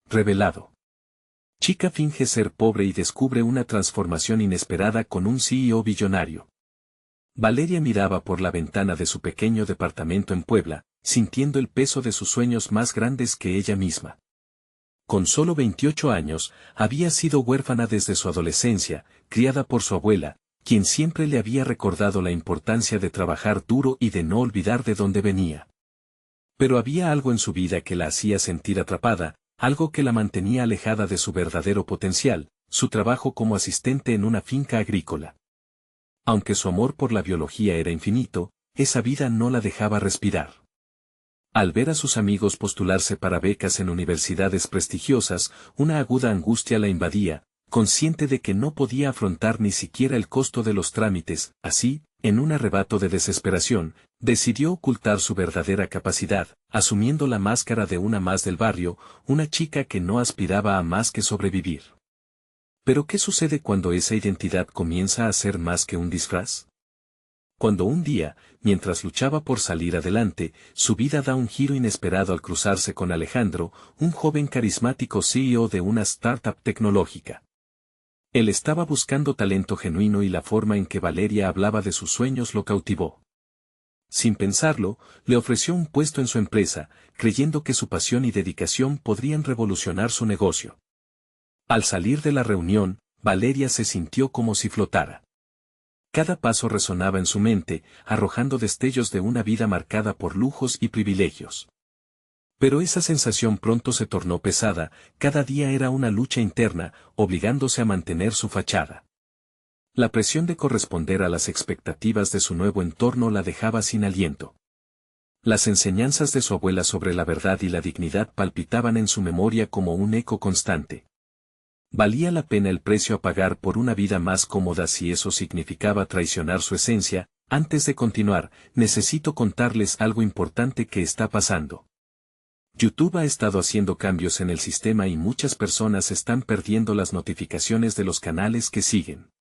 revelado. Chica finge ser pobre y descubre una transformación inesperada con un CEO billonario. Valeria miraba por la ventana de su pequeño departamento en Puebla, sintiendo el peso de sus sueños más grandes que ella misma. Con solo 28 años, había sido huérfana desde su adolescencia, criada por su abuela, quien siempre le había recordado la importancia de trabajar duro y de no olvidar de dónde venía. Pero había algo en su vida que la hacía sentir atrapada, algo que la mantenía alejada de su verdadero potencial, su trabajo como asistente en una finca agrícola. Aunque su amor por la biología era infinito, esa vida no la dejaba respirar. Al ver a sus amigos postularse para becas en universidades prestigiosas, una aguda angustia la invadía, consciente de que no podía afrontar ni siquiera el costo de los trámites. Así, en un arrebato de desesperación, decidió ocultar su verdadera capacidad, asumiendo la máscara de una más del barrio, una chica que no aspiraba a más que sobrevivir. ¿Pero qué sucede cuando esa identidad comienza a ser más que un disfraz? Cuando un día, mientras luchaba por salir adelante, su vida da un giro inesperado al cruzarse con Alejandro, un joven carismático CEO de una startup tecnológica. Él estaba buscando talento genuino y la forma en que Valeria hablaba de sus sueños lo cautivó. Sin pensarlo, le ofreció un puesto en su empresa, creyendo que su pasión y dedicación podrían revolucionar su negocio. Al salir de la reunión, Valeria se sintió como si flotara. Cada paso resonaba en su mente, arrojando destellos de una vida marcada por lujos y privilegios. Pero esa sensación pronto se tornó pesada, cada día era una lucha interna, obligándose a mantener su fachada. La presión de corresponder a las expectativas de su nuevo entorno la dejaba sin aliento. Las enseñanzas de su abuela sobre la verdad y la dignidad palpitaban en su memoria como un eco constante. ¿Valía la pena el precio a pagar por una vida más cómoda si eso significaba traicionar su esencia? Antes de continuar, necesito contarles algo importante que está pasando. YouTube ha estado haciendo cambios en el sistema y muchas personas están perdiendo las notificaciones de los canales que siguen.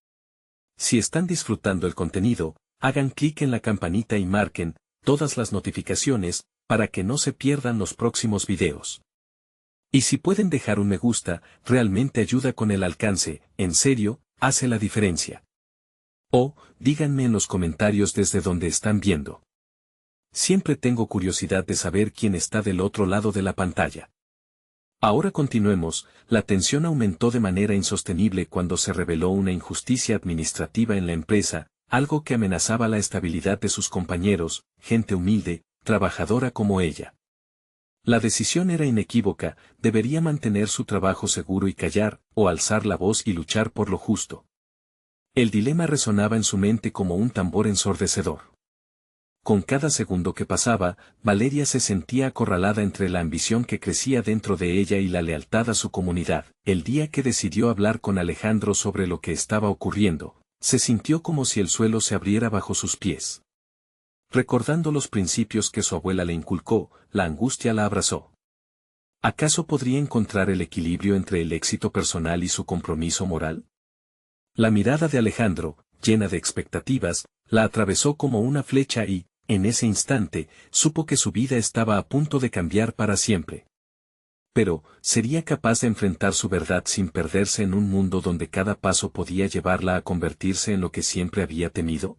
Si están disfrutando el contenido, hagan clic en la campanita y marquen todas las notificaciones para que no se pierdan los próximos videos. Y si pueden dejar un me gusta, realmente ayuda con el alcance, en serio, hace la diferencia. O, díganme en los comentarios desde donde están viendo. Siempre tengo curiosidad de saber quién está del otro lado de la pantalla. Ahora continuemos, la tensión aumentó de manera insostenible cuando se reveló una injusticia administrativa en la empresa, algo que amenazaba la estabilidad de sus compañeros, gente humilde, trabajadora como ella. La decisión era inequívoca, debería mantener su trabajo seguro y callar, o alzar la voz y luchar por lo justo. El dilema resonaba en su mente como un tambor ensordecedor. Con cada segundo que pasaba, Valeria se sentía acorralada entre la ambición que crecía dentro de ella y la lealtad a su comunidad. El día que decidió hablar con Alejandro sobre lo que estaba ocurriendo, se sintió como si el suelo se abriera bajo sus pies. Recordando los principios que su abuela le inculcó, la angustia la abrazó. ¿Acaso podría encontrar el equilibrio entre el éxito personal y su compromiso moral? La mirada de Alejandro, llena de expectativas, la atravesó como una flecha y, en ese instante, supo que su vida estaba a punto de cambiar para siempre. Pero, ¿sería capaz de enfrentar su verdad sin perderse en un mundo donde cada paso podía llevarla a convertirse en lo que siempre había temido?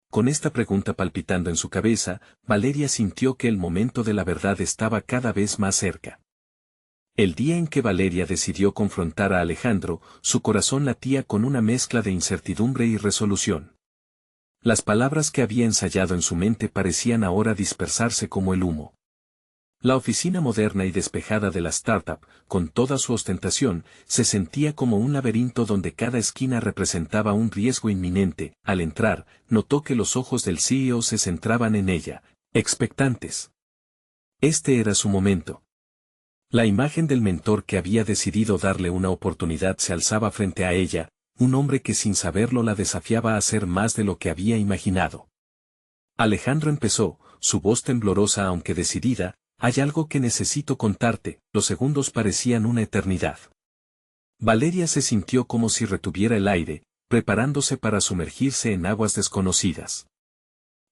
Con esta pregunta palpitando en su cabeza, Valeria sintió que el momento de la verdad estaba cada vez más cerca. El día en que Valeria decidió confrontar a Alejandro, su corazón latía con una mezcla de incertidumbre y resolución. Las palabras que había ensayado en su mente parecían ahora dispersarse como el humo. La oficina moderna y despejada de la startup, con toda su ostentación, se sentía como un laberinto donde cada esquina representaba un riesgo inminente. Al entrar, notó que los ojos del CEO se centraban en ella, expectantes. Este era su momento. La imagen del mentor que había decidido darle una oportunidad se alzaba frente a ella, un hombre que sin saberlo la desafiaba a hacer más de lo que había imaginado. Alejandro empezó, su voz temblorosa aunque decidida. Hay algo que necesito contarte. Los segundos parecían una eternidad. Valeria se sintió como si retuviera el aire, preparándose para sumergirse en aguas desconocidas.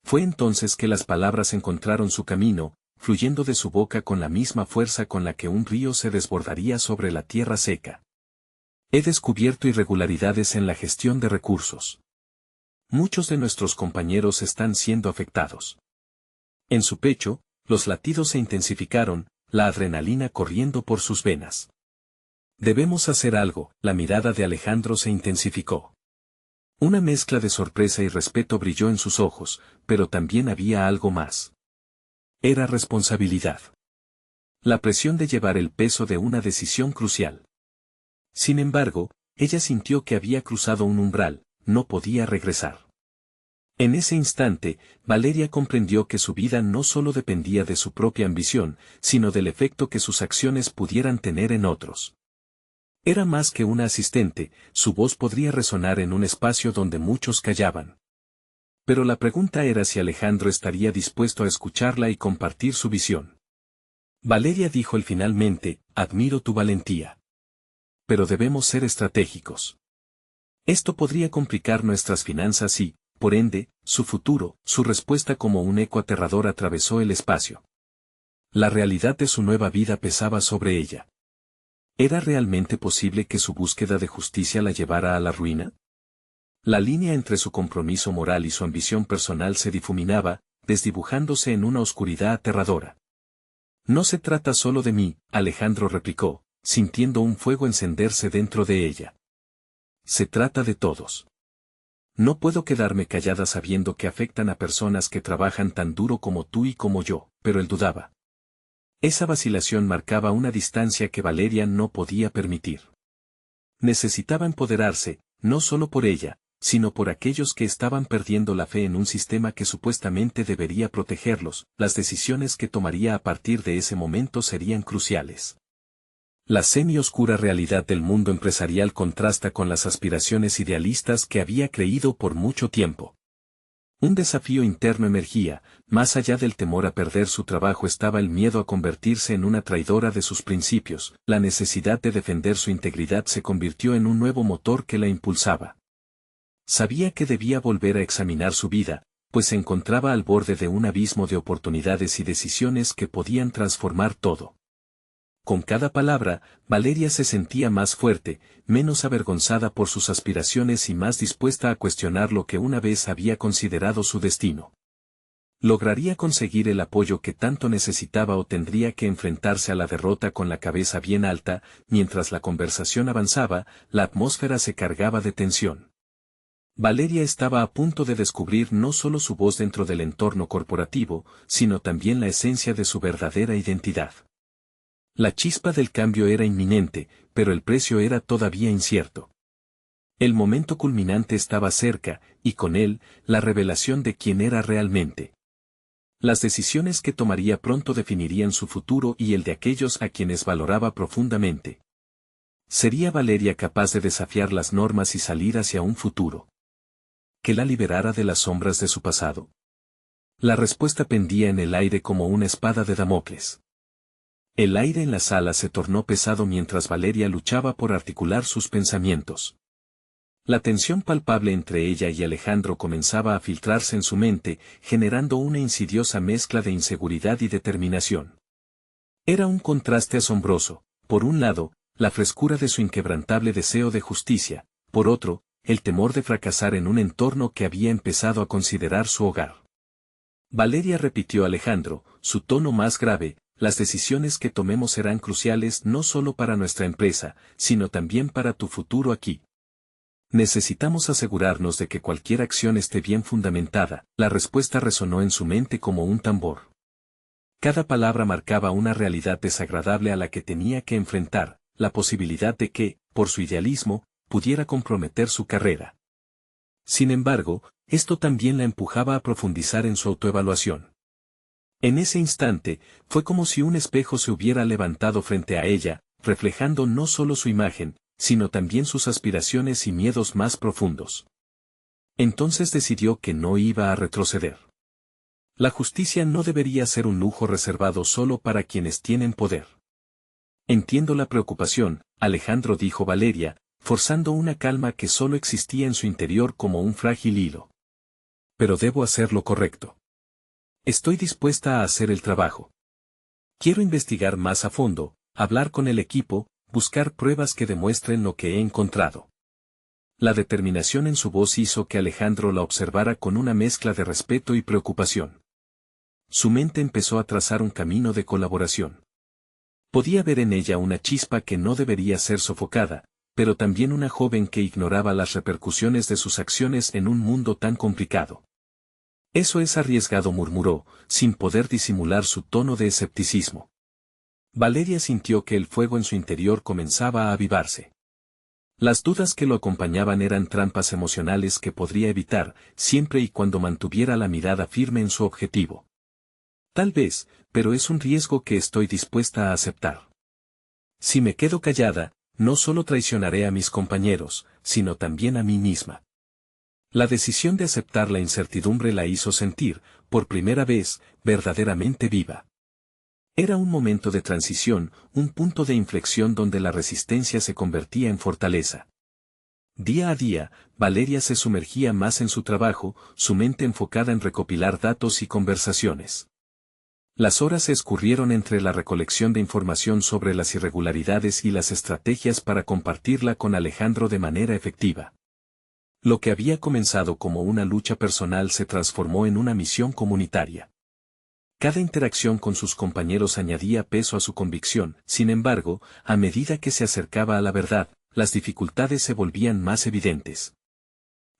Fue entonces que las palabras encontraron su camino, fluyendo de su boca con la misma fuerza con la que un río se desbordaría sobre la tierra seca. He descubierto irregularidades en la gestión de recursos. Muchos de nuestros compañeros están siendo afectados. En su pecho, los latidos se intensificaron, la adrenalina corriendo por sus venas. Debemos hacer algo, la mirada de Alejandro se intensificó. Una mezcla de sorpresa y respeto brilló en sus ojos, pero también había algo más. Era responsabilidad. La presión de llevar el peso de una decisión crucial. Sin embargo, ella sintió que había cruzado un umbral, no podía regresar. En ese instante, Valeria comprendió que su vida no solo dependía de su propia ambición, sino del efecto que sus acciones pudieran tener en otros. Era más que una asistente, su voz podría resonar en un espacio donde muchos callaban. Pero la pregunta era si Alejandro estaría dispuesto a escucharla y compartir su visión. Valeria dijo él finalmente, admiro tu valentía. Pero debemos ser estratégicos. Esto podría complicar nuestras finanzas y, por ende, su futuro. Su respuesta como un eco aterrador atravesó el espacio. La realidad de su nueva vida pesaba sobre ella. ¿Era realmente posible que su búsqueda de justicia la llevara a la ruina? La línea entre su compromiso moral y su ambición personal se difuminaba, desdibujándose en una oscuridad aterradora. No se trata solo de mí, Alejandro replicó, sintiendo un fuego encenderse dentro de ella. Se trata de todos. No puedo quedarme callada sabiendo que afectan a personas que trabajan tan duro como tú y como yo, pero él dudaba. Esa vacilación marcaba una distancia que Valeria no podía permitir. Necesitaba empoderarse, no solo por ella, sino por aquellos que estaban perdiendo la fe en un sistema que supuestamente debería protegerlos. Las decisiones que tomaría a partir de ese momento serían cruciales. La semi-oscura realidad del mundo empresarial contrasta con las aspiraciones idealistas que había creído por mucho tiempo. Un desafío interno emergía, más allá del temor a perder su trabajo estaba el miedo a convertirse en una traidora de sus principios, la necesidad de defender su integridad se convirtió en un nuevo motor que la impulsaba. Sabía que debía volver a examinar su vida, pues se encontraba al borde de un abismo de oportunidades y decisiones que podían transformar todo. Con cada palabra, Valeria se sentía más fuerte, menos avergonzada por sus aspiraciones y más dispuesta a cuestionar lo que una vez había considerado su destino. ¿Lograría conseguir el apoyo que tanto necesitaba o tendría que enfrentarse a la derrota con la cabeza bien alta? Mientras la conversación avanzaba, la atmósfera se cargaba de tensión. Valeria estaba a punto de descubrir no solo su voz dentro del entorno corporativo, sino también la esencia de su verdadera identidad. La chispa del cambio era inminente, pero el precio era todavía incierto. El momento culminante estaba cerca, y con él, la revelación de quién era realmente. Las decisiones que tomaría pronto definirían su futuro y el de aquellos a quienes valoraba profundamente. ¿Sería Valeria capaz de desafiar las normas y salir hacia un futuro que la liberara de las sombras de su pasado? La respuesta pendía en el aire como una espada de Damocles. El aire en la sala se tornó pesado mientras Valeria luchaba por articular sus pensamientos. La tensión palpable entre ella y Alejandro comenzaba a filtrarse en su mente, generando una insidiosa mezcla de inseguridad y determinación. Era un contraste asombroso, por un lado, la frescura de su inquebrantable deseo de justicia, por otro, el temor de fracasar en un entorno que había empezado a considerar su hogar. Valeria repitió a Alejandro, su tono más grave, las decisiones que tomemos serán cruciales no solo para nuestra empresa, sino también para tu futuro aquí. Necesitamos asegurarnos de que cualquier acción esté bien fundamentada. La respuesta resonó en su mente como un tambor. Cada palabra marcaba una realidad desagradable a la que tenía que enfrentar, la posibilidad de que, por su idealismo, pudiera comprometer su carrera. Sin embargo, esto también la empujaba a profundizar en su autoevaluación. En ese instante, fue como si un espejo se hubiera levantado frente a ella, reflejando no solo su imagen, sino también sus aspiraciones y miedos más profundos. Entonces decidió que no iba a retroceder. La justicia no debería ser un lujo reservado solo para quienes tienen poder. Entiendo la preocupación, Alejandro dijo Valeria, forzando una calma que solo existía en su interior como un frágil hilo. Pero debo hacer lo correcto. Estoy dispuesta a hacer el trabajo. Quiero investigar más a fondo, hablar con el equipo, buscar pruebas que demuestren lo que he encontrado. La determinación en su voz hizo que Alejandro la observara con una mezcla de respeto y preocupación. Su mente empezó a trazar un camino de colaboración. Podía ver en ella una chispa que no debería ser sofocada, pero también una joven que ignoraba las repercusiones de sus acciones en un mundo tan complicado. Eso es arriesgado, murmuró, sin poder disimular su tono de escepticismo. Valeria sintió que el fuego en su interior comenzaba a avivarse. Las dudas que lo acompañaban eran trampas emocionales que podría evitar, siempre y cuando mantuviera la mirada firme en su objetivo. Tal vez, pero es un riesgo que estoy dispuesta a aceptar. Si me quedo callada, no solo traicionaré a mis compañeros, sino también a mí misma. La decisión de aceptar la incertidumbre la hizo sentir, por primera vez, verdaderamente viva. Era un momento de transición, un punto de inflexión donde la resistencia se convertía en fortaleza. Día a día, Valeria se sumergía más en su trabajo, su mente enfocada en recopilar datos y conversaciones. Las horas se escurrieron entre la recolección de información sobre las irregularidades y las estrategias para compartirla con Alejandro de manera efectiva. Lo que había comenzado como una lucha personal se transformó en una misión comunitaria. Cada interacción con sus compañeros añadía peso a su convicción, sin embargo, a medida que se acercaba a la verdad, las dificultades se volvían más evidentes.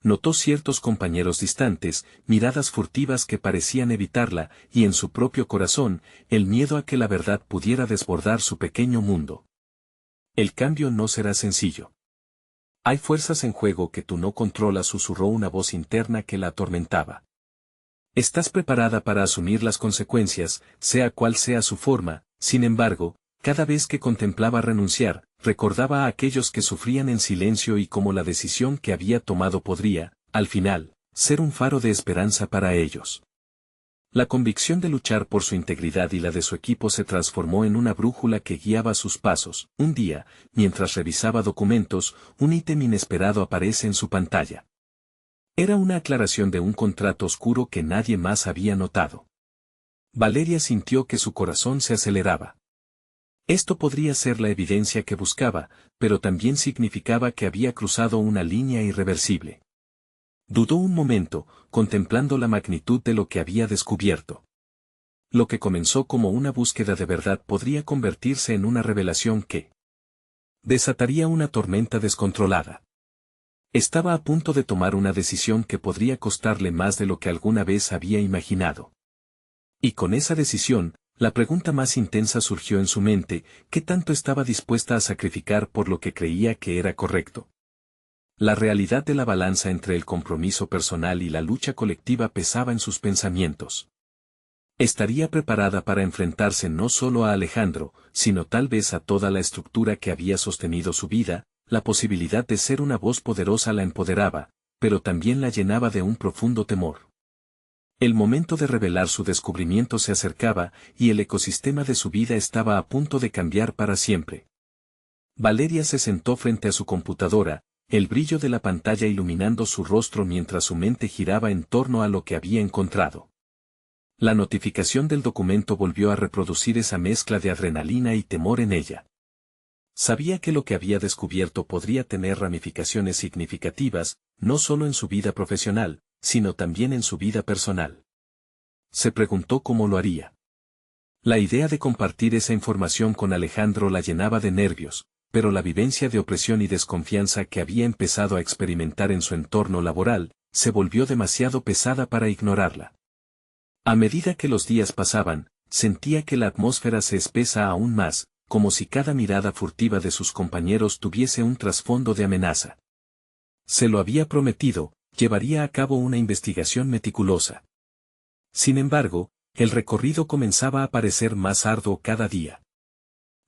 Notó ciertos compañeros distantes, miradas furtivas que parecían evitarla, y en su propio corazón, el miedo a que la verdad pudiera desbordar su pequeño mundo. El cambio no será sencillo. Hay fuerzas en juego que tú no controlas, susurró una voz interna que la atormentaba. Estás preparada para asumir las consecuencias, sea cual sea su forma. Sin embargo, cada vez que contemplaba renunciar, recordaba a aquellos que sufrían en silencio y cómo la decisión que había tomado podría, al final, ser un faro de esperanza para ellos. La convicción de luchar por su integridad y la de su equipo se transformó en una brújula que guiaba sus pasos. Un día, mientras revisaba documentos, un ítem inesperado aparece en su pantalla. Era una aclaración de un contrato oscuro que nadie más había notado. Valeria sintió que su corazón se aceleraba. Esto podría ser la evidencia que buscaba, pero también significaba que había cruzado una línea irreversible. Dudó un momento, contemplando la magnitud de lo que había descubierto. Lo que comenzó como una búsqueda de verdad podría convertirse en una revelación que desataría una tormenta descontrolada. Estaba a punto de tomar una decisión que podría costarle más de lo que alguna vez había imaginado. Y con esa decisión, la pregunta más intensa surgió en su mente: ¿qué tanto estaba dispuesta a sacrificar por lo que creía que era correcto? La realidad de la balanza entre el compromiso personal y la lucha colectiva pesaba en sus pensamientos. Estaría preparada para enfrentarse no solo a Alejandro, sino tal vez a toda la estructura que había sostenido su vida. La posibilidad de ser una voz poderosa la empoderaba, pero también la llenaba de un profundo temor. El momento de revelar su descubrimiento se acercaba, y el ecosistema de su vida estaba a punto de cambiar para siempre. Valeria se sentó frente a su computadora, el brillo de la pantalla iluminando su rostro mientras su mente giraba en torno a lo que había encontrado. La notificación del documento volvió a reproducir esa mezcla de adrenalina y temor en ella. Sabía que lo que había descubierto podría tener ramificaciones significativas, no solo en su vida profesional, sino también en su vida personal. Se preguntó cómo lo haría. La idea de compartir esa información con Alejandro la llenaba de nervios, pero la vivencia de opresión y desconfianza que había empezado a experimentar en su entorno laboral, se volvió demasiado pesada para ignorarla. A medida que los días pasaban, sentía que la atmósfera se espesa aún más, como si cada mirada furtiva de sus compañeros tuviese un trasfondo de amenaza. Se lo había prometido, llevaría a cabo una investigación meticulosa. Sin embargo, el recorrido comenzaba a parecer más arduo cada día.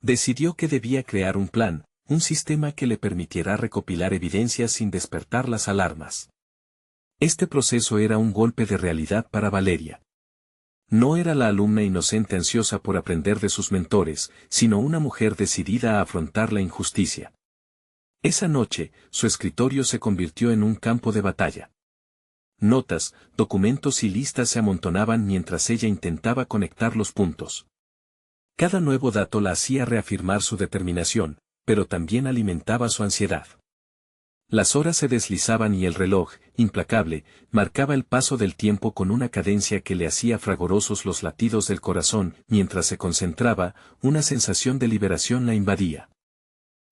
Decidió que debía crear un plan, un sistema que le permitiera recopilar evidencias sin despertar las alarmas. Este proceso era un golpe de realidad para Valeria. No era la alumna inocente ansiosa por aprender de sus mentores, sino una mujer decidida a afrontar la injusticia. Esa noche, su escritorio se convirtió en un campo de batalla. Notas, documentos y listas se amontonaban mientras ella intentaba conectar los puntos. Cada nuevo dato la hacía reafirmar su determinación, pero también alimentaba su ansiedad. Las horas se deslizaban y el reloj, implacable, marcaba el paso del tiempo con una cadencia que le hacía fragorosos los latidos del corazón. Mientras se concentraba, una sensación de liberación la invadía.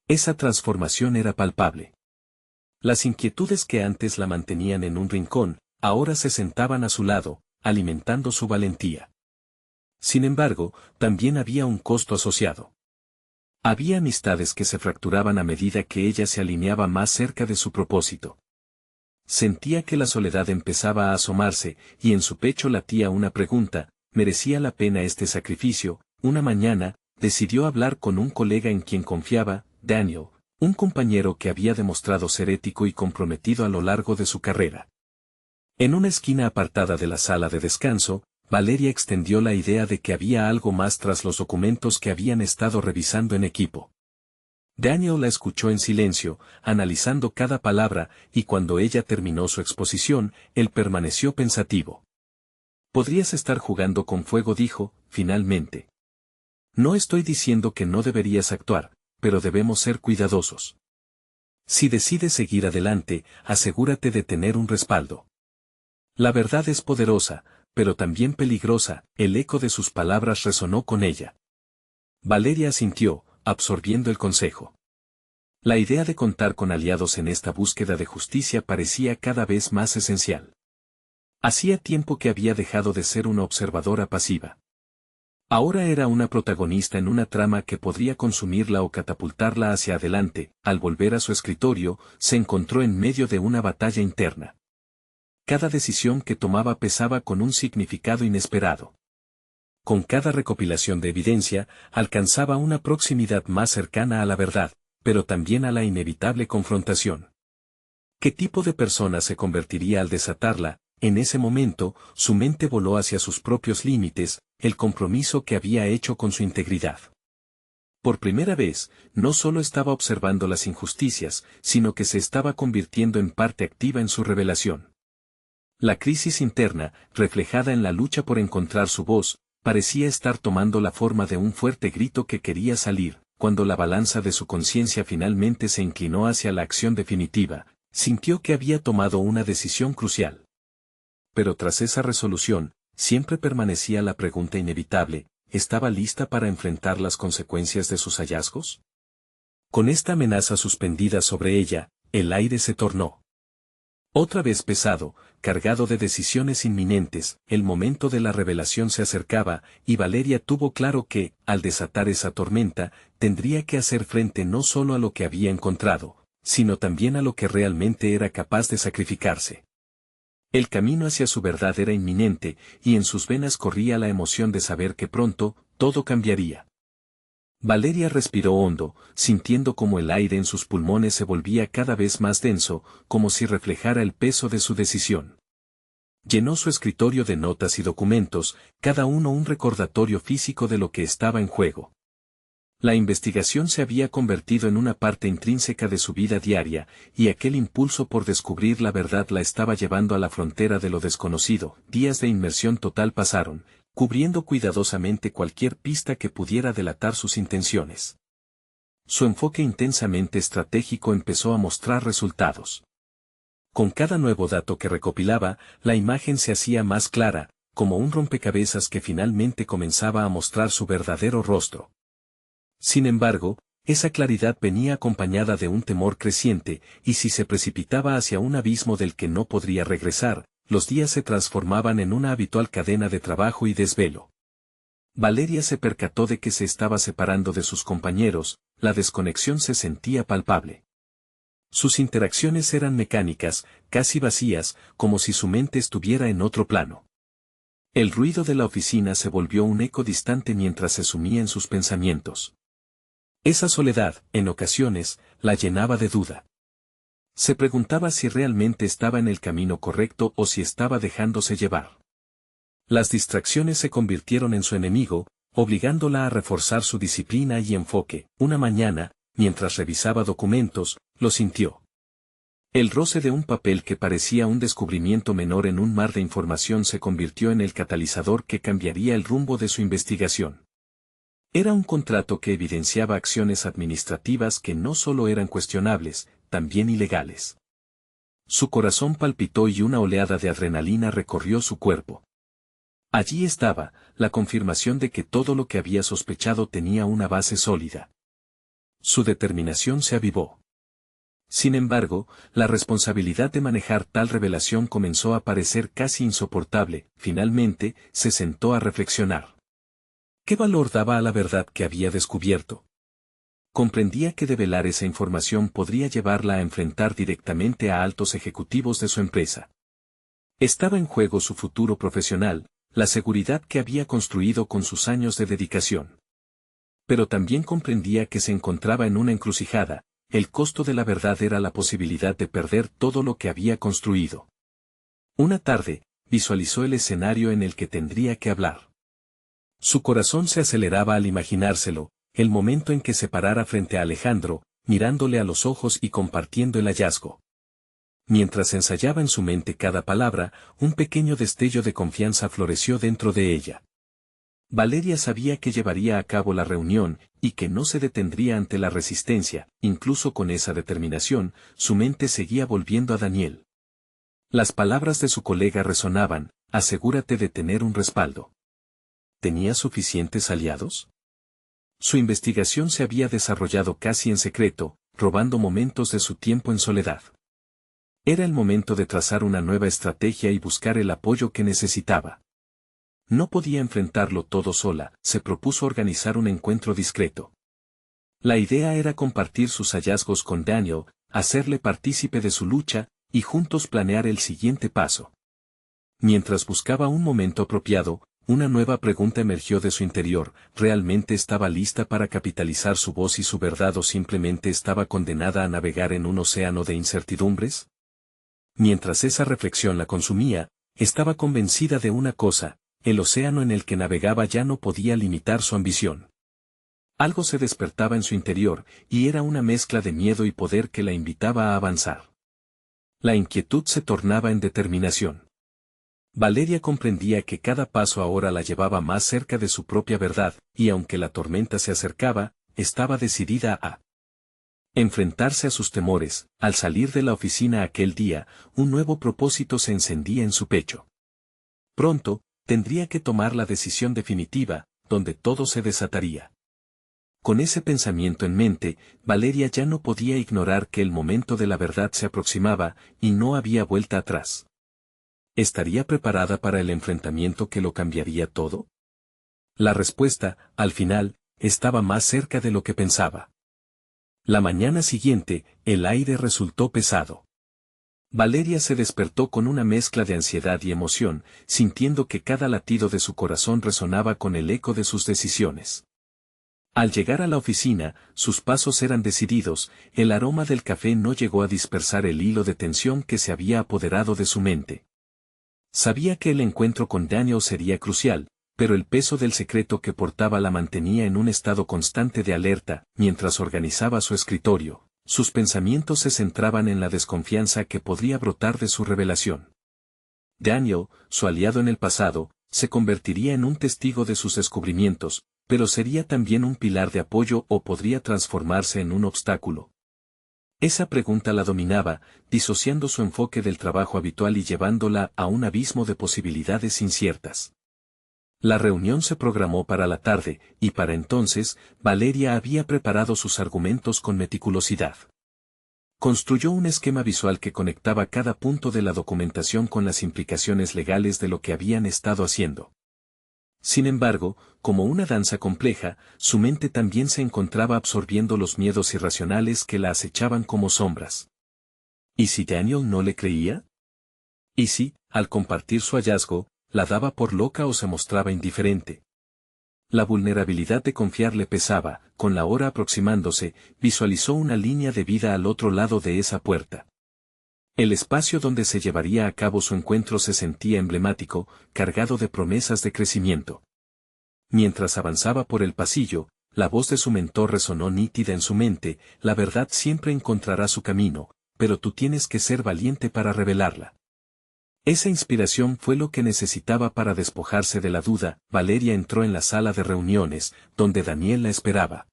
Esa transformación era palpable. Las inquietudes que antes la mantenían en un rincón, ahora se sentaban a su lado, alimentando su valentía. Sin embargo, también había un costo asociado. Había amistades que se fracturaban a medida que ella se alineaba más cerca de su propósito. Sentía que la soledad empezaba a asomarse, y en su pecho latía una pregunta: ¿merecía la pena este sacrificio? Una mañana, decidió hablar con un colega en quien confiaba, Daniel, un compañero que había demostrado ser ético y comprometido a lo largo de su carrera. En una esquina apartada de la sala de descanso, Valeria extendió la idea de que había algo más tras los documentos que habían estado revisando en equipo. Daniel la escuchó en silencio, analizando cada palabra, y cuando ella terminó su exposición, él permaneció pensativo. «Podrías estar jugando con fuego», dijo, finalmente. «No estoy diciendo que no deberías actuar, pero debemos ser cuidadosos. Si decides seguir adelante, asegúrate de tener un respaldo. La verdad es poderosa, pero también peligrosa». El eco de sus palabras resonó con ella. Valeria asintió, absorbiendo el consejo. La idea de contar con aliados en esta búsqueda de justicia parecía cada vez más esencial. Hacía tiempo que había dejado de ser una observadora pasiva. Ahora era una protagonista en una trama que podría consumirla o catapultarla hacia adelante. Al volver a su escritorio, se encontró en medio de una batalla interna. Cada decisión que tomaba pesaba con un significado inesperado. Con cada recopilación de evidencia, alcanzaba una proximidad más cercana a la verdad, pero también a la inevitable confrontación. ¿Qué tipo de persona se convertiría al desatarla? En ese momento, su mente voló hacia sus propios límites, el compromiso que había hecho con su integridad. Por primera vez, no solo estaba observando las injusticias, sino que se estaba convirtiendo en parte activa en su revelación. La crisis interna, reflejada en la lucha por encontrar su voz, parecía estar tomando la forma de un fuerte grito que quería salir. Cuando la balanza de su conciencia finalmente se inclinó hacia la acción definitiva, sintió que había tomado una decisión crucial. Pero tras esa resolución, siempre permanecía la pregunta inevitable: ¿estaba lista para enfrentar las consecuencias de sus hallazgos? Con esta amenaza suspendida sobre ella, el aire se tornó otra vez pesado, cargado de decisiones inminentes. El momento de la revelación se acercaba, y Valeria tuvo claro que, al desatar esa tormenta, tendría que hacer frente no solo a lo que había encontrado, sino también a lo que realmente era capaz de sacrificarse. El camino hacia su verdad era inminente, y en sus venas corría la emoción de saber que pronto, todo cambiaría. Valeria respiró hondo, sintiendo como el aire en sus pulmones se volvía cada vez más denso, como si reflejara el peso de su decisión. Llenó su escritorio de notas y documentos, cada uno un recordatorio físico de lo que estaba en juego. La investigación se había convertido en una parte intrínseca de su vida diaria, y aquel impulso por descubrir la verdad la estaba llevando a la frontera de lo desconocido. Días de inmersión total pasaron, cubriendo cuidadosamente cualquier pista que pudiera delatar sus intenciones. Su enfoque intensamente estratégico empezó a mostrar resultados. Con cada nuevo dato que recopilaba, la imagen se hacía más clara, como un rompecabezas que finalmente comenzaba a mostrar su verdadero rostro. Sin embargo, esa claridad venía acompañada de un temor creciente, y si se precipitaba hacia un abismo del que no podría regresar, los días se transformaban en una habitual cadena de trabajo y desvelo. Valeria se percató de que se estaba separando de sus compañeros, la desconexión se sentía palpable. Sus interacciones eran mecánicas, casi vacías, como si su mente estuviera en otro plano. El ruido de la oficina se volvió un eco distante mientras se sumía en sus pensamientos. Esa soledad, en ocasiones, la llenaba de duda. Se preguntaba si realmente estaba en el camino correcto o si estaba dejándose llevar. Las distracciones se convirtieron en su enemigo, obligándola a reforzar su disciplina y enfoque. Una mañana, mientras revisaba documentos, lo sintió. El roce de un papel que parecía un descubrimiento menor en un mar de información se convirtió en el catalizador que cambiaría el rumbo de su investigación. Era un contrato que evidenciaba acciones administrativas que no solo eran cuestionables, también ilegales. Su corazón palpitó y una oleada de adrenalina recorrió su cuerpo. Allí estaba, la confirmación de que todo lo que había sospechado tenía una base sólida. Su determinación se avivó. Sin embargo, la responsabilidad de manejar tal revelación comenzó a parecer casi insoportable. Finalmente, se sentó a reflexionar. ¿Qué valor daba a la verdad que había descubierto? Comprendía que develar esa información podría llevarla a enfrentar directamente a altos ejecutivos de su empresa. Estaba en juego su futuro profesional, la seguridad que había construido con sus años de dedicación. Pero también comprendía que se encontraba en una encrucijada. El costo de la verdad era la posibilidad de perder todo lo que había construido. Una tarde, visualizó el escenario en el que tendría que hablar. Su corazón se aceleraba al imaginárselo, el momento en que se parara frente a Alejandro, mirándole a los ojos y compartiendo el hallazgo. Mientras ensayaba en su mente cada palabra, un pequeño destello de confianza floreció dentro de ella. Valeria sabía que llevaría a cabo la reunión, y que no se detendría ante la resistencia. Incluso con esa determinación, su mente seguía volviendo a Daniel. Las palabras de su colega resonaban: asegúrate de tener un respaldo. ¿Tenía suficientes aliados? Su investigación se había desarrollado casi en secreto, robando momentos de su tiempo en soledad. Era el momento de trazar una nueva estrategia y buscar el apoyo que necesitaba. No podía enfrentarlo todo sola, se propuso organizar un encuentro discreto. La idea era compartir sus hallazgos con Daniel, hacerle partícipe de su lucha, y juntos planear el siguiente paso. Mientras buscaba un momento apropiado, una nueva pregunta emergió de su interior: ¿realmente estaba lista para capitalizar su voz y su verdad o simplemente estaba condenada a navegar en un océano de incertidumbres? Mientras esa reflexión la consumía, estaba convencida de una cosa: el océano en el que navegaba ya no podía limitar su ambición. Algo se despertaba en su interior, y era una mezcla de miedo y poder que la invitaba a avanzar. La inquietud se tornaba en determinación. Valeria comprendía que cada paso ahora la llevaba más cerca de su propia verdad, y aunque la tormenta se acercaba, estaba decidida a enfrentarse a sus temores. Al salir de la oficina aquel día, un nuevo propósito se encendía en su pecho. Pronto, tendría que tomar la decisión definitiva, donde todo se desataría. Con ese pensamiento en mente, Valeria ya no podía ignorar que el momento de la verdad se aproximaba, y no había vuelta atrás. ¿Estaría preparada para el enfrentamiento que lo cambiaría todo? La respuesta, al final, estaba más cerca de lo que pensaba. La mañana siguiente, el aire resultó pesado. Valeria se despertó con una mezcla de ansiedad y emoción, sintiendo que cada latido de su corazón resonaba con el eco de sus decisiones. Al llegar a la oficina, sus pasos eran decididos. El aroma del café no llegó a dispersar el hilo de tensión que se había apoderado de su mente. Sabía que el encuentro con Daniel sería crucial, pero el peso del secreto que portaba la mantenía en un estado constante de alerta. Mientras organizaba su escritorio, sus pensamientos se centraban en la desconfianza que podría brotar de su revelación. Daniel, su aliado en el pasado, se convertiría en un testigo de sus descubrimientos, pero sería también un pilar de apoyo o podría transformarse en un obstáculo. Esa pregunta la dominaba, disociando su enfoque del trabajo habitual y llevándola a un abismo de posibilidades inciertas. La reunión se programó para la tarde, y para entonces, Valeria había preparado sus argumentos con meticulosidad. Construyó un esquema visual que conectaba cada punto de la documentación con las implicaciones legales de lo que habían estado haciendo. Sin embargo, como una danza compleja, su mente también se encontraba absorbiendo los miedos irracionales que la acechaban como sombras. ¿Y si Daniel no le creía? ¿Y si, al compartir su hallazgo, la daba por loca o se mostraba indiferente? La vulnerabilidad de confiar le pesaba. Con la hora aproximándose, visualizó una línea de vida al otro lado de esa puerta. El espacio donde se llevaría a cabo su encuentro se sentía emblemático, cargado de promesas de crecimiento. Mientras avanzaba por el pasillo, la voz de su mentor resonó nítida en su mente: la verdad siempre encontrará su camino, pero tú tienes que ser valiente para revelarla. Esa inspiración fue lo que necesitaba para despojarse de la duda. Valeria entró en la sala de reuniones, donde Daniel la esperaba.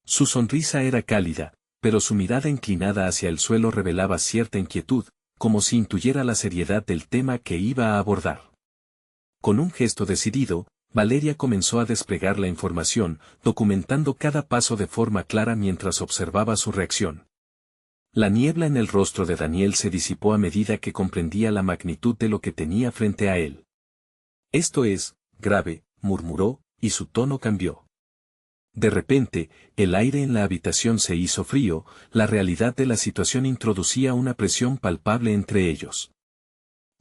Su sonrisa era cálida, pero su mirada inclinada hacia el suelo revelaba cierta inquietud, como si intuyera la seriedad del tema que iba a abordar. Con un gesto decidido, Valeria comenzó a desplegar la información, documentando cada paso de forma clara mientras observaba su reacción. La niebla en el rostro de Daniel se disipó a medida que comprendía la magnitud de lo que tenía frente a él. «Esto es grave», murmuró, y su tono cambió. De repente, el aire en la habitación se hizo frío, la realidad de la situación introducía una presión palpable entre ellos.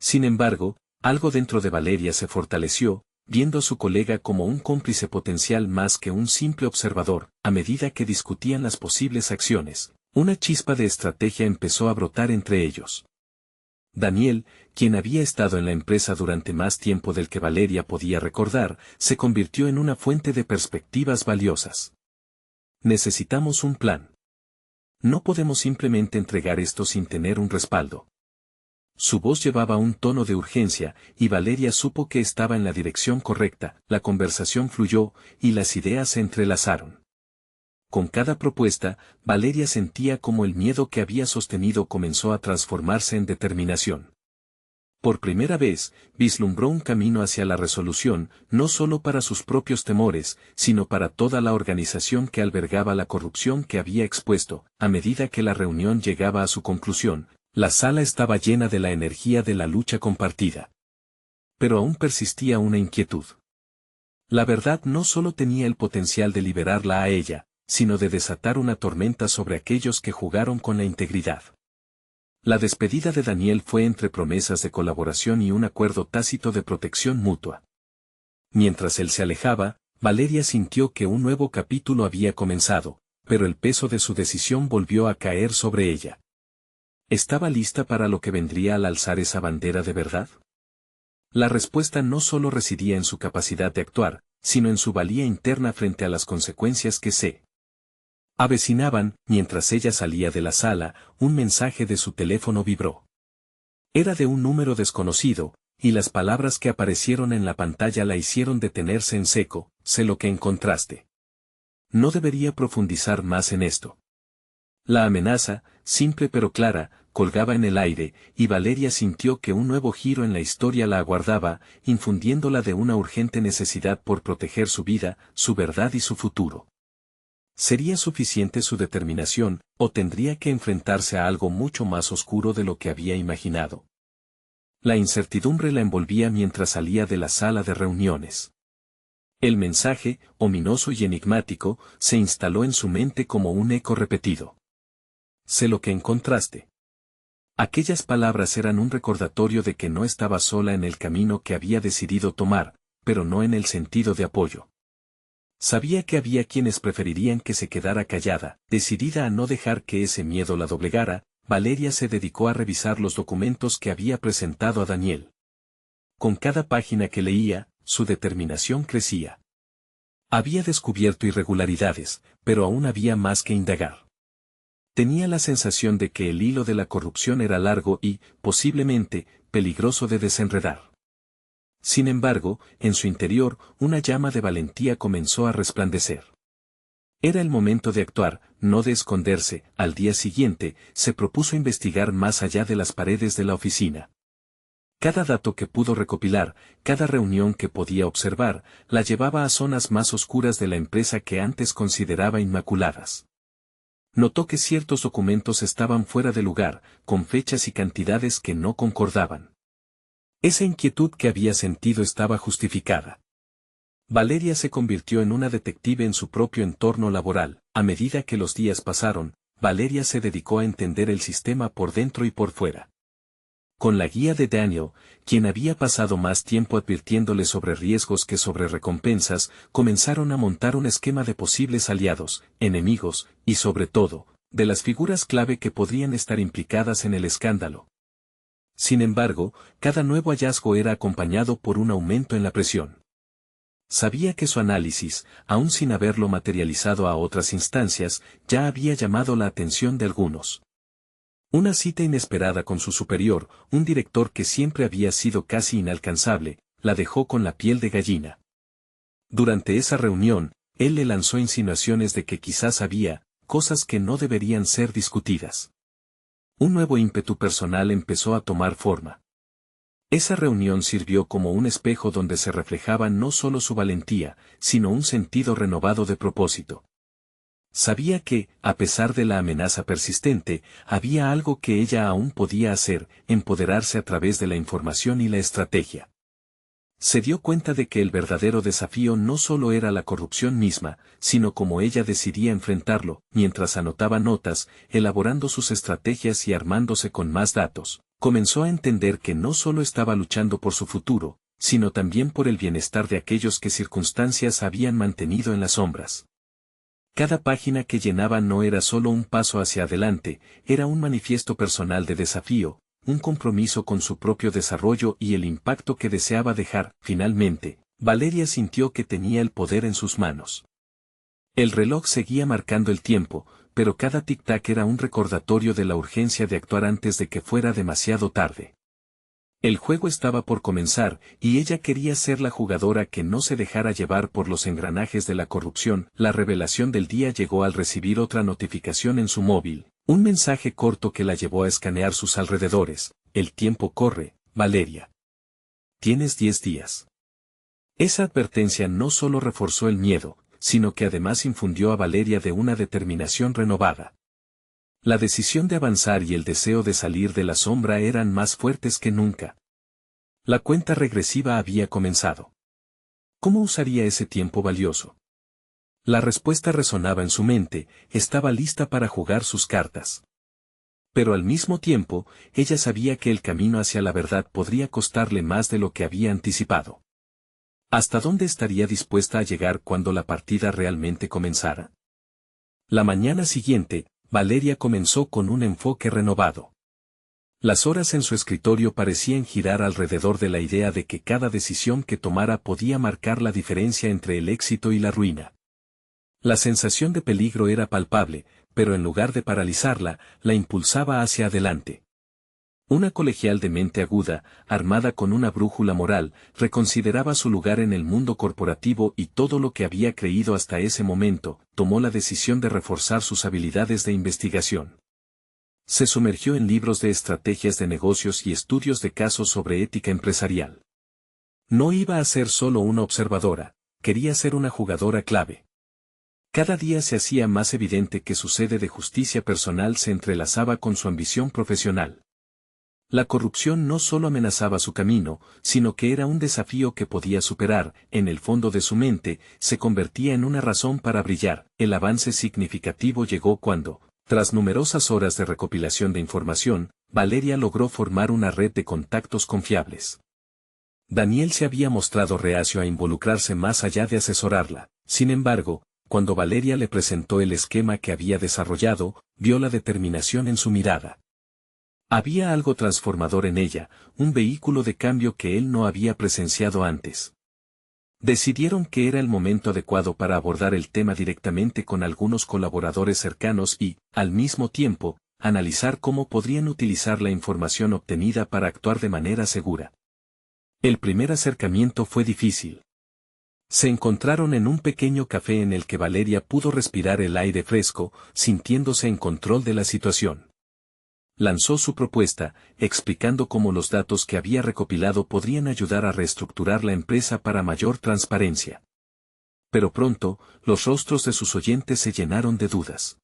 Sin embargo, algo dentro de Valeria se fortaleció, viendo a su colega como un cómplice potencial más que un simple observador. A medida que discutían las posibles acciones, una chispa de estrategia empezó a brotar entre ellos. Daniel, quien había estado en la empresa durante más tiempo del que Valeria podía recordar, se convirtió en una fuente de perspectivas valiosas. «Necesitamos un plan. No podemos simplemente entregar esto sin tener un respaldo». Su voz llevaba un tono de urgencia, y Valeria supo que estaba en la dirección correcta. La conversación fluyó, y las ideas se entrelazaron. Con cada propuesta, Valeria sentía como el miedo que había sostenido comenzó a transformarse en determinación. Por primera vez, vislumbró un camino hacia la resolución, no solo para sus propios temores, sino para toda la organización que albergaba la corrupción que había expuesto. A medida que la reunión llegaba a su conclusión, la sala estaba llena de la energía de la lucha compartida. Pero aún persistía una inquietud. La verdad no solo tenía el potencial de liberarla a ella, sino de desatar una tormenta sobre aquellos que jugaron con la integridad. La despedida de Daniel fue entre promesas de colaboración y un acuerdo tácito de protección mutua. Mientras él se alejaba, Valeria sintió que un nuevo capítulo había comenzado, pero el peso de su decisión volvió a caer sobre ella. ¿Estaba lista para lo que vendría al alzar esa bandera de verdad? La respuesta no solo residía en su capacidad de actuar, sino en su valía interna frente a las consecuencias que se avecinaban. Mientras ella salía de la sala, un mensaje de su teléfono vibró. Era de un número desconocido, y las palabras que aparecieron en la pantalla la hicieron detenerse en seco. «Sé lo que encontraste. No debería profundizar más en esto». La amenaza, simple pero clara, colgaba en el aire, y Valeria sintió que un nuevo giro en la historia la aguardaba, infundiéndola de una urgente necesidad por proteger su vida, su verdad y su futuro. ¿Sería suficiente su determinación, o tendría que enfrentarse a algo mucho más oscuro de lo que había imaginado? La incertidumbre la envolvía mientras salía de la sala de reuniones. El mensaje, ominoso y enigmático, se instaló en su mente como un eco repetido. «Sé lo que encontraste». Aquellas palabras eran un recordatorio de que no estaba sola en el camino que había decidido tomar, pero no en el sentido de apoyo. Sabía que había quienes preferirían que se quedara callada. Decidida a no dejar que ese miedo la doblegara, Valeria se dedicó a revisar los documentos que había presentado a Daniel. Con cada página que leía, su determinación crecía. Había descubierto irregularidades, pero aún había más que indagar. Tenía la sensación de que el hilo de la corrupción era largo y, posiblemente, peligroso de desenredar. Sin embargo, en su interior, una llama de valentía comenzó a resplandecer. Era el momento de actuar, no de esconderse. Al día siguiente, se propuso investigar más allá de las paredes de la oficina. Cada dato que pudo recopilar, cada reunión que podía observar, la llevaba a zonas más oscuras de la empresa que antes consideraba inmaculadas. Notó que ciertos documentos estaban fuera de lugar, con fechas y cantidades que no concordaban. Esa inquietud que había sentido estaba justificada. Valeria se convirtió en una detective en su propio entorno laboral. A medida que los días pasaron, Valeria se dedicó a entender el sistema por dentro y por fuera. Con la guía de Daniel, quien había pasado más tiempo advirtiéndole sobre riesgos que sobre recompensas, comenzaron a montar un esquema de posibles aliados, enemigos, y sobre todo, de las figuras clave que podrían estar implicadas en el escándalo. Sin embargo, cada nuevo hallazgo era acompañado por un aumento en la presión. Sabía que su análisis, aun sin haberlo materializado a otras instancias, ya había llamado la atención de algunos. Una cita inesperada con su superior, un director que siempre había sido casi inalcanzable, la dejó con la piel de gallina. Durante esa reunión, él le lanzó insinuaciones de que quizás había cosas que no deberían ser discutidas. Un nuevo ímpetu personal empezó a tomar forma. Esa reunión sirvió como un espejo donde se reflejaba no solo su valentía, sino un sentido renovado de propósito. Sabía que, a pesar de la amenaza persistente, había algo que ella aún podía hacer, empoderarse a través de la información y la estrategia. Se dio cuenta de que el verdadero desafío no solo era la corrupción misma, sino cómo ella decidía enfrentarlo, mientras anotaba notas, elaborando sus estrategias y armándose con más datos. Comenzó a entender que no solo estaba luchando por su futuro, sino también por el bienestar de aquellos que circunstancias habían mantenido en las sombras. Cada página que llenaba no era solo un paso hacia adelante, era un manifiesto personal de desafío, un compromiso con su propio desarrollo y el impacto que deseaba dejar. Finalmente, Valeria sintió que tenía el poder en sus manos. El reloj seguía marcando el tiempo, pero cada tic-tac era un recordatorio de la urgencia de actuar antes de que fuera demasiado tarde. El juego estaba por comenzar, y ella quería ser la jugadora que no se dejara llevar por los engranajes de la corrupción. La revelación del día llegó al recibir otra notificación en su móvil, un mensaje corto que la llevó a escanear sus alrededores. El tiempo corre, Valeria. Tienes 10 días. Esa advertencia no solo reforzó el miedo, sino que además infundió a Valeria de una determinación renovada. La decisión de avanzar y el deseo de salir de la sombra eran más fuertes que nunca. La cuenta regresiva había comenzado. ¿Cómo usaría ese tiempo valioso? La respuesta resonaba en su mente, estaba lista para jugar sus cartas. Pero al mismo tiempo, ella sabía que el camino hacia la verdad podría costarle más de lo que había anticipado. ¿Hasta dónde estaría dispuesta a llegar cuando la partida realmente comenzara? La mañana siguiente, Valeria comenzó con un enfoque renovado. Las horas en su escritorio parecían girar alrededor de la idea de que cada decisión que tomara podía marcar la diferencia entre el éxito y la ruina. La sensación de peligro era palpable, pero en lugar de paralizarla, la impulsaba hacia adelante. Una colegial de mente aguda, armada con una brújula moral, reconsideraba su lugar en el mundo corporativo y todo lo que había creído hasta ese momento. Tomó la decisión de reforzar sus habilidades de investigación. Se sumergió en libros de estrategias de negocios y estudios de casos sobre ética empresarial. No iba a ser solo una observadora, quería ser una jugadora clave. Cada día se hacía más evidente que su sede de justicia personal se entrelazaba con su ambición profesional. La corrupción no solo amenazaba su camino, sino que era un desafío que podía superar. En el fondo de su mente, se convertía en una razón para brillar. El avance significativo llegó cuando, tras numerosas horas de recopilación de información, Valeria logró formar una red de contactos confiables. Daniel se había mostrado reacio a involucrarse más allá de asesorarla. Sin embargo, cuando Valeria le presentó el esquema que había desarrollado, vio la determinación en su mirada. Había algo transformador en ella, un vehículo de cambio que él no había presenciado antes. Decidieron que era el momento adecuado para abordar el tema directamente con algunos colaboradores cercanos y, al mismo tiempo, analizar cómo podrían utilizar la información obtenida para actuar de manera segura. El primer acercamiento fue difícil. Se encontraron en un pequeño café en el que Valeria pudo respirar el aire fresco, sintiéndose en control de la situación. Lanzó su propuesta, explicando cómo los datos que había recopilado podrían ayudar a reestructurar la empresa para mayor transparencia. Pero pronto, los rostros de sus oyentes se llenaron de dudas.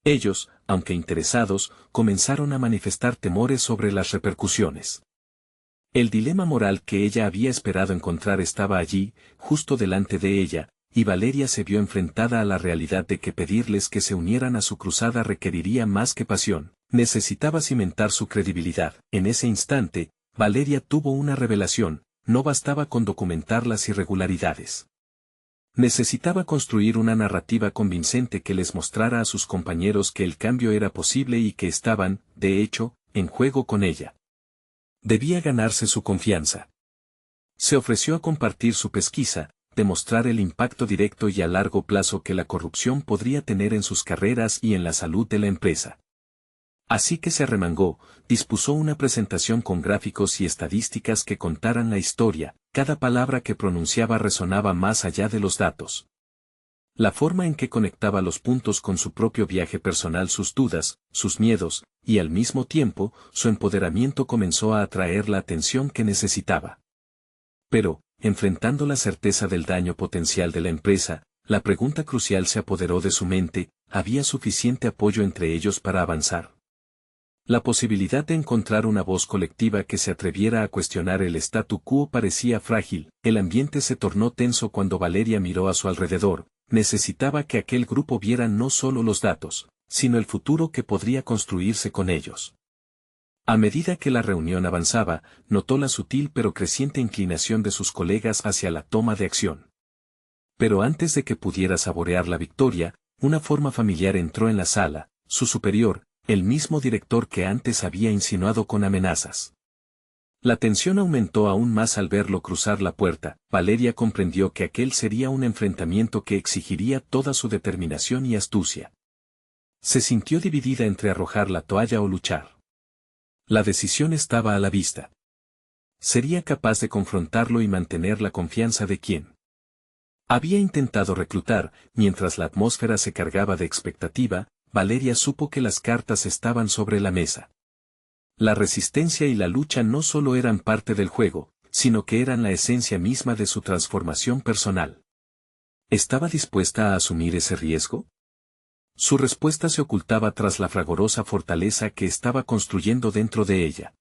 Ellos, aunque interesados, comenzaron a manifestar temores sobre las repercusiones. El dilema moral que ella había esperado encontrar estaba allí, justo delante de ella, y Valeria se vio enfrentada a la realidad de que pedirles que se unieran a su cruzada requeriría más que pasión. Necesitaba cimentar su credibilidad. En ese instante, Valeria tuvo una revelación, no bastaba con documentar las irregularidades. Necesitaba construir una narrativa convincente que les mostrara a sus compañeros que el cambio era posible y que estaban, de hecho, en juego con ella. Debía ganarse su confianza. Se ofreció a compartir su pesquisa, demostrar el impacto directo y a largo plazo que la corrupción podría tener en sus carreras y en la salud de la empresa. Así que se arremangó, dispuso una presentación con gráficos y estadísticas que contaran la historia, cada palabra que pronunciaba resonaba más allá de los datos. La forma en que conectaba los puntos con su propio viaje personal, sus dudas, sus miedos, y al mismo tiempo, su empoderamiento comenzó a atraer la atención que necesitaba. Pero, enfrentando la certeza del daño potencial de la empresa, la pregunta crucial se apoderó de su mente: ¿había suficiente apoyo entre ellos para avanzar? La posibilidad de encontrar una voz colectiva que se atreviera a cuestionar el statu quo parecía frágil. El ambiente se tornó tenso cuando Valeria miró a su alrededor. Necesitaba que aquel grupo viera no solo los datos, sino el futuro que podría construirse con ellos. A medida que la reunión avanzaba, notó la sutil pero creciente inclinación de sus colegas hacia la toma de acción. Pero antes de que pudiera saborear la victoria, una forma familiar entró en la sala, su superior, el mismo director que antes había insinuado con amenazas. La tensión aumentó aún más al verlo cruzar la puerta. Valeria comprendió que aquel sería un enfrentamiento que exigiría toda su determinación y astucia. Se sintió dividida entre arrojar la toalla o luchar. La decisión estaba a la vista. ¿Sería capaz de confrontarlo y mantener la confianza de quien había intentado reclutar? Mientras la atmósfera se cargaba de expectativa, Valeria supo que las cartas estaban sobre la mesa. La resistencia y la lucha no solo eran parte del juego, sino que eran la esencia misma de su transformación personal. ¿Estaba dispuesta a asumir ese riesgo? Su respuesta se ocultaba tras la fragorosa fortaleza que estaba construyendo dentro de ella.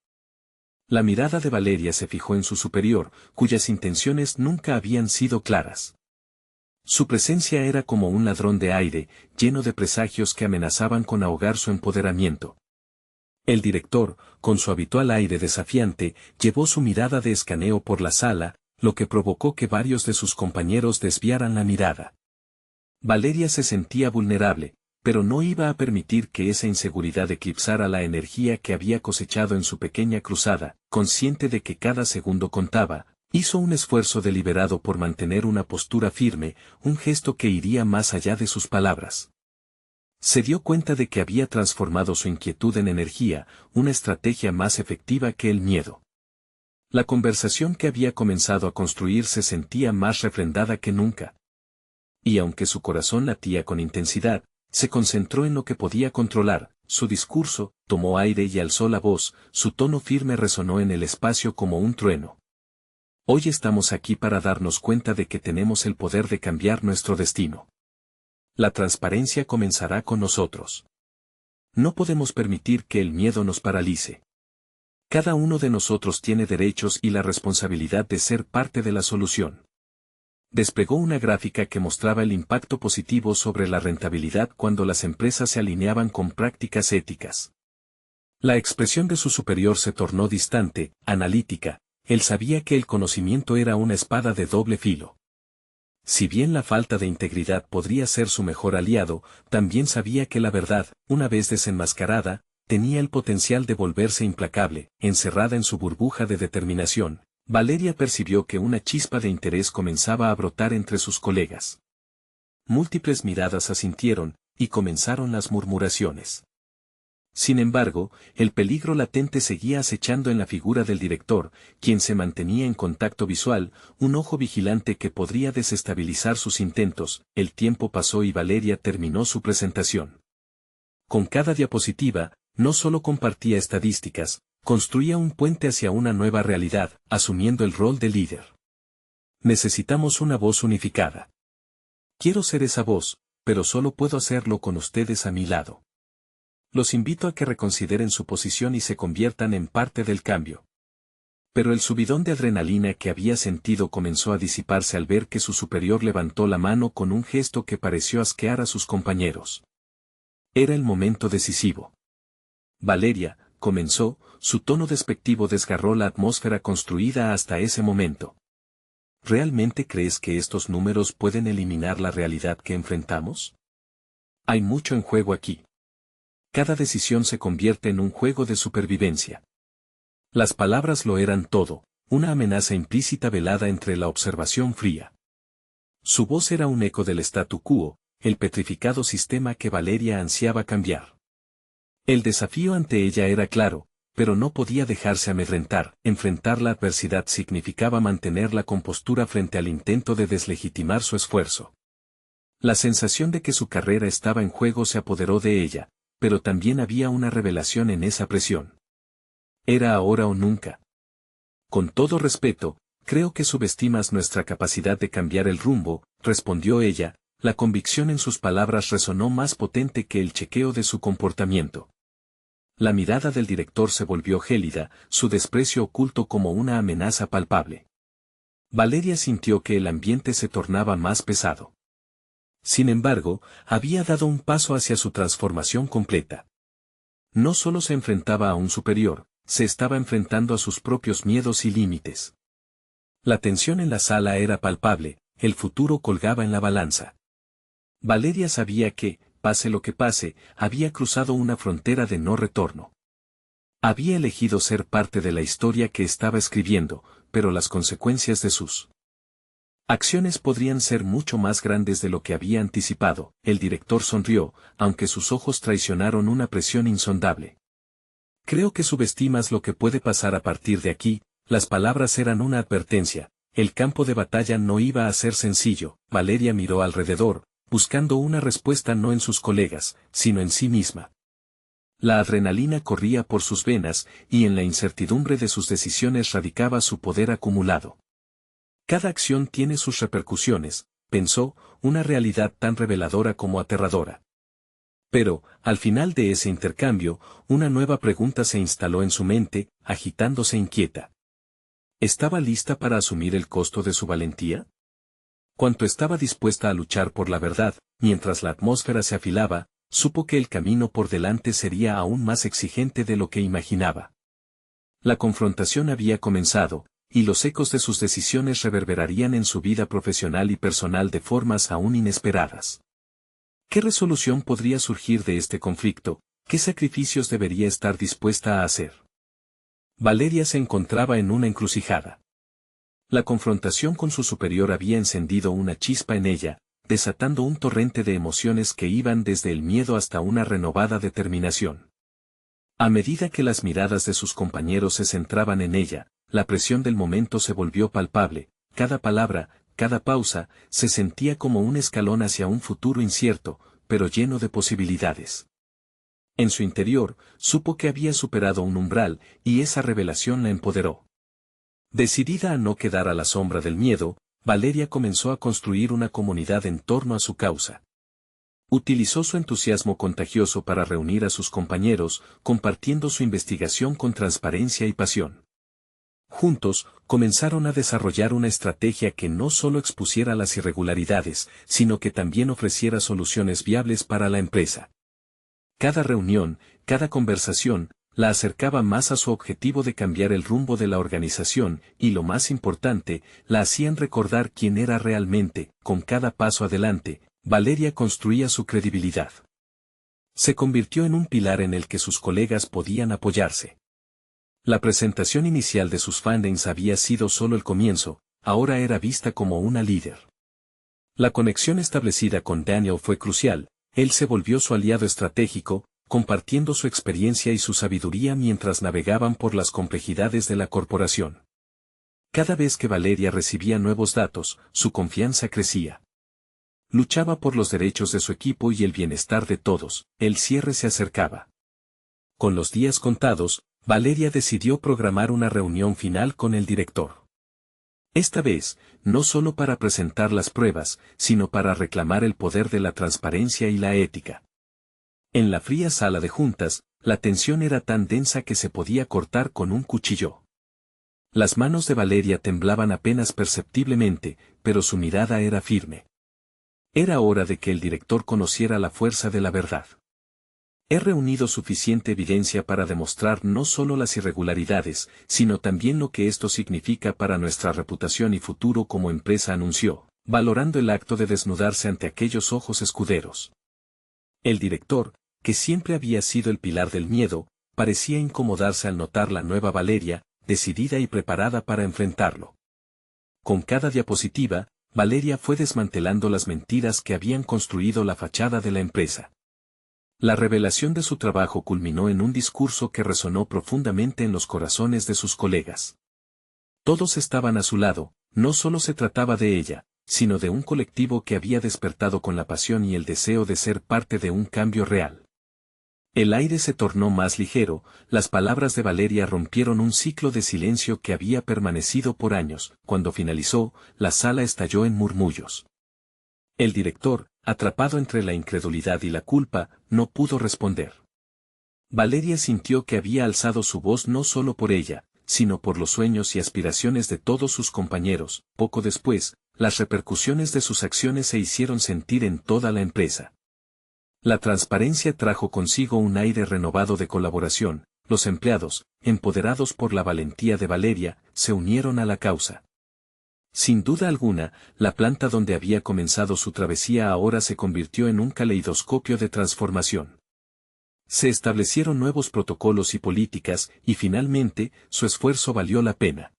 La mirada de Valeria se fijó en su superior, cuyas intenciones nunca habían sido claras. Su presencia era como un ladrón de aire, lleno de presagios que amenazaban con ahogar su empoderamiento. El director, con su habitual aire desafiante, llevó su mirada de escaneo por la sala, lo que provocó que varios de sus compañeros desviaran la mirada. Valeria se sentía vulnerable, pero no iba a permitir que esa inseguridad eclipsara la energía que había cosechado en su pequeña cruzada. Consciente de que cada segundo contaba, hizo un esfuerzo deliberado por mantener una postura firme, un gesto que iría más allá de sus palabras. Se dio cuenta de que había transformado su inquietud en energía, una estrategia más efectiva que el miedo. La conversación que había comenzado a construir se sentía más refrendada que nunca. Y aunque su corazón latía con intensidad, se concentró en lo que podía controlar. Su discurso, tomó aire y alzó la voz, su tono firme resonó en el espacio como un trueno. Hoy estamos aquí para darnos cuenta de que tenemos el poder de cambiar nuestro destino. La transparencia comenzará con nosotros. No podemos permitir que el miedo nos paralice. Cada uno de nosotros tiene derechos y la responsabilidad de ser parte de la solución. Desplegó una gráfica que mostraba el impacto positivo sobre la rentabilidad cuando las empresas se alineaban con prácticas éticas. La expresión de su superior se tornó distante, analítica. Él sabía que el conocimiento era una espada de doble filo. Si bien la falta de integridad podría ser su mejor aliado, también sabía que la verdad, una vez desenmascarada, tenía el potencial de volverse implacable. Encerrada en su burbuja de determinación, Valeria percibió que una chispa de interés comenzaba a brotar entre sus colegas. Múltiples miradas asintieron, y comenzaron las murmuraciones. Sin embargo, el peligro latente seguía acechando en la figura del director, quien se mantenía en contacto visual, un ojo vigilante que podría desestabilizar sus intentos. El tiempo pasó y Valeria terminó su presentación. Con cada diapositiva, no solo compartía estadísticas, construía un puente hacia una nueva realidad, asumiendo el rol de líder. Necesitamos una voz unificada. Quiero ser esa voz, pero solo puedo hacerlo con ustedes a mi lado. Los invito a que reconsideren su posición y se conviertan en parte del cambio. Pero el subidón de adrenalina que había sentido comenzó a disiparse al ver que su superior levantó la mano con un gesto que pareció asquear a sus compañeros. Era el momento decisivo. Valeria, comenzó, su tono despectivo desgarró la atmósfera construida hasta ese momento. ¿Realmente crees que estos números pueden eliminar la realidad que enfrentamos? Hay mucho en juego aquí. Cada decisión se convierte en un juego de supervivencia. Las palabras lo eran todo, una amenaza implícita velada entre la observación fría. Su voz era un eco del statu quo, el petrificado sistema que Valeria ansiaba cambiar. El desafío ante ella era claro, pero no podía dejarse amedrentar. Enfrentar la adversidad significaba mantener la compostura frente al intento de deslegitimar su esfuerzo. La sensación de que su carrera estaba en juego se apoderó de ella, pero también había una revelación en esa presión. Era ahora o nunca. Con todo respeto, creo que subestimas nuestra capacidad de cambiar el rumbo, respondió ella, la convicción en sus palabras resonó más potente que el chequeo de su comportamiento. La mirada del director se volvió gélida, su desprecio oculto como una amenaza palpable. Valeria sintió que el ambiente se tornaba más pesado. Sin embargo, había dado un paso hacia su transformación completa. No solo se enfrentaba a un superior, se estaba enfrentando a sus propios miedos y límites. La tensión en la sala era palpable, el futuro colgaba en la balanza. Valeria sabía que, pase lo que pase, había cruzado una frontera de no retorno. Había elegido ser parte de la historia que estaba escribiendo, pero las consecuencias de sus acciones podrían ser mucho más grandes de lo que había anticipado. El director sonrió, aunque sus ojos traicionaron una presión insondable. Creo que subestimas lo que puede pasar a partir de aquí. Las palabras eran una advertencia. El campo de batalla no iba a ser sencillo. Valeria miró alrededor, buscando una respuesta no en sus colegas, sino en sí misma. La adrenalina corría por sus venas, y en la incertidumbre de sus decisiones radicaba su poder acumulado. Cada acción tiene sus repercusiones, pensó, una realidad tan reveladora como aterradora. Pero, al final de ese intercambio, una nueva pregunta se instaló en su mente, agitándose inquieta. ¿Estaba lista para asumir el costo de su valentía? Cuanto estaba dispuesta a luchar por la verdad, mientras la atmósfera se afilaba, supo que el camino por delante sería aún más exigente de lo que imaginaba. La confrontación había comenzado, y los ecos de sus decisiones reverberarían en su vida profesional y personal de formas aún inesperadas. ¿Qué resolución podría surgir de este conflicto? ¿Qué sacrificios debería estar dispuesta a hacer? Valeria se encontraba en una encrucijada. La confrontación con su superior había encendido una chispa en ella, desatando un torrente de emociones que iban desde el miedo hasta una renovada determinación. A medida que las miradas de sus compañeros se centraban en ella, la presión del momento se volvió palpable, cada palabra, cada pausa, se sentía como un escalón hacia un futuro incierto, pero lleno de posibilidades. En su interior, supo que había superado un umbral, y esa revelación la empoderó. Decidida a no quedar a la sombra del miedo, Valeria comenzó a construir una comunidad en torno a su causa. Utilizó su entusiasmo contagioso para reunir a sus compañeros, compartiendo su investigación con transparencia y pasión. Juntos, comenzaron a desarrollar una estrategia que no solo expusiera las irregularidades, sino que también ofreciera soluciones viables para la empresa. Cada reunión, cada conversación, la acercaba más a su objetivo de cambiar el rumbo de la organización, y lo más importante, la hacían recordar quién era realmente. Con cada paso adelante, Valeria construía su credibilidad. Se convirtió en un pilar en el que sus colegas podían apoyarse. La presentación inicial de sus fandings había sido solo el comienzo, ahora era vista como una líder. La conexión establecida con Daniel fue crucial, él se volvió su aliado estratégico, compartiendo su experiencia y su sabiduría mientras navegaban por las complejidades de la corporación. Cada vez que Valeria recibía nuevos datos, su confianza crecía. Luchaba por los derechos de su equipo y el bienestar de todos, el cierre se acercaba. Con los días contados, Valeria decidió programar una reunión final con el director. Esta vez, no solo para presentar las pruebas, sino para reclamar el poder de la transparencia y la ética. En la fría sala de juntas, la tensión era tan densa que se podía cortar con un cuchillo. Las manos de Valeria temblaban apenas perceptiblemente, pero su mirada era firme. Era hora de que el director conociera la fuerza de la verdad. He reunido suficiente evidencia para demostrar no solo las irregularidades, sino también lo que esto significa para nuestra reputación y futuro como empresa, anunció, valorando el acto de desnudarse ante aquellos ojos escuderos. El director, que siempre había sido el pilar del miedo, parecía incomodarse al notar la nueva Valeria, decidida y preparada para enfrentarlo. Con cada diapositiva, Valeria fue desmantelando las mentiras que habían construido la fachada de la empresa. La revelación de su trabajo culminó en un discurso que resonó profundamente en los corazones de sus colegas. Todos estaban a su lado, no solo se trataba de ella, sino de un colectivo que había despertado con la pasión y el deseo de ser parte de un cambio real. El aire se tornó más ligero, las palabras de Valeria rompieron un ciclo de silencio que había permanecido por años. Cuando finalizó, la sala estalló en murmullos. El director, atrapado entre la incredulidad y la culpa, no pudo responder. Valeria sintió que había alzado su voz no solo por ella, sino por los sueños y aspiraciones de todos sus compañeros. Poco después, las repercusiones de sus acciones se hicieron sentir en toda la empresa. La transparencia trajo consigo un aire renovado de colaboración. Los empleados, empoderados por la valentía de Valeria, se unieron a la causa. Sin duda alguna, la planta donde había comenzado su travesía ahora se convirtió en un caleidoscopio de transformación. Se establecieron nuevos protocolos y políticas, y finalmente, su esfuerzo valió la pena.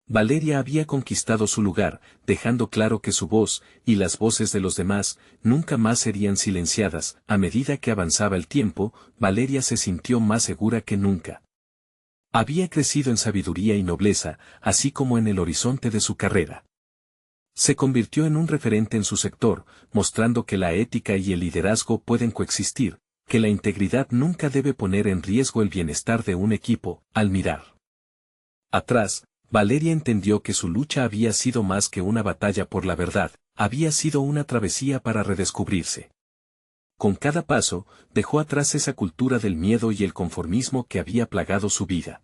Valeria había conquistado su lugar, dejando claro que su voz, y las voces de los demás, nunca más serían silenciadas. A medida que avanzaba el tiempo, Valeria se sintió más segura que nunca. Había crecido en sabiduría y nobleza, así como en el horizonte de su carrera. Se convirtió en un referente en su sector, mostrando que la ética y el liderazgo pueden coexistir, que la integridad nunca debe poner en riesgo el bienestar de un equipo. Al mirar atrás, Valeria entendió que su lucha había sido más que una batalla por la verdad, había sido una travesía para redescubrirse. Con cada paso, dejó atrás esa cultura del miedo y el conformismo que había plagado su vida.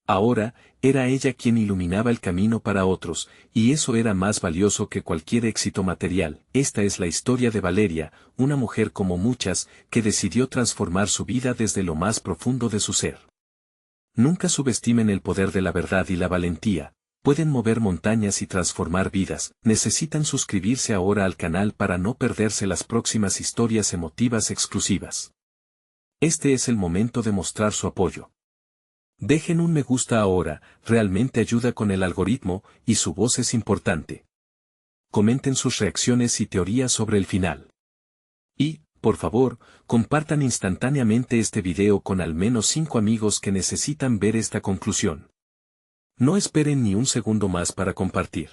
Ahora, era ella quien iluminaba el camino para otros, y eso era más valioso que cualquier éxito material. Esta es la historia de Valeria, una mujer como muchas, que decidió transformar su vida desde lo más profundo de su ser. Nunca subestimen el poder de la verdad y la valentía. Pueden mover montañas y transformar vidas. Necesitan suscribirse ahora al canal para no perderse las próximas historias emotivas exclusivas. Este es el momento de mostrar su apoyo. Dejen un me gusta ahora, realmente ayuda con el algoritmo, y su voz es importante. Comenten sus reacciones y teorías sobre el final. Y, por favor, compartan instantáneamente este video con al menos 5 amigos que necesitan ver esta conclusión. No esperen ni un segundo más para compartir.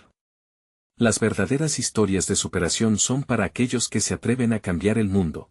Las verdaderas historias de superación son para aquellos que se atreven a cambiar el mundo.